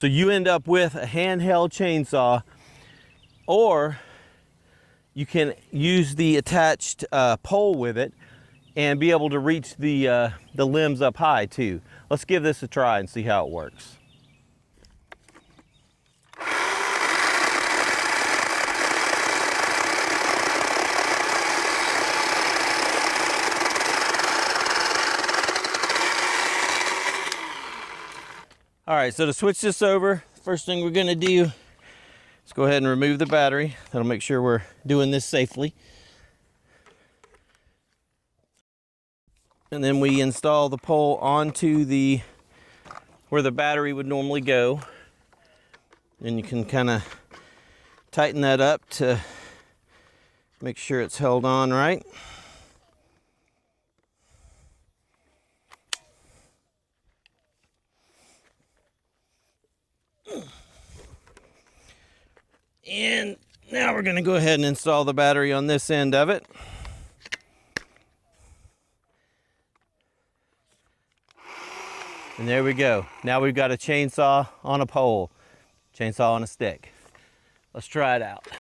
So you end up with a handheld chainsaw, or you can use the attached pole with it and be able to reach the limbs up high too. Let's give this a try and see how it works. All right, so to switch this over, first thing we're gonna do is go ahead and remove the battery. That'll make sure we're doing this safely. And then we install the pole onto where the battery would normally go. And you can kind of tighten that up to make sure it's held on right. And now we're going to go ahead and install the battery on this end of it. And there we go. Now we've got a chainsaw on a pole, chainsaw on a stick. Let's try it out.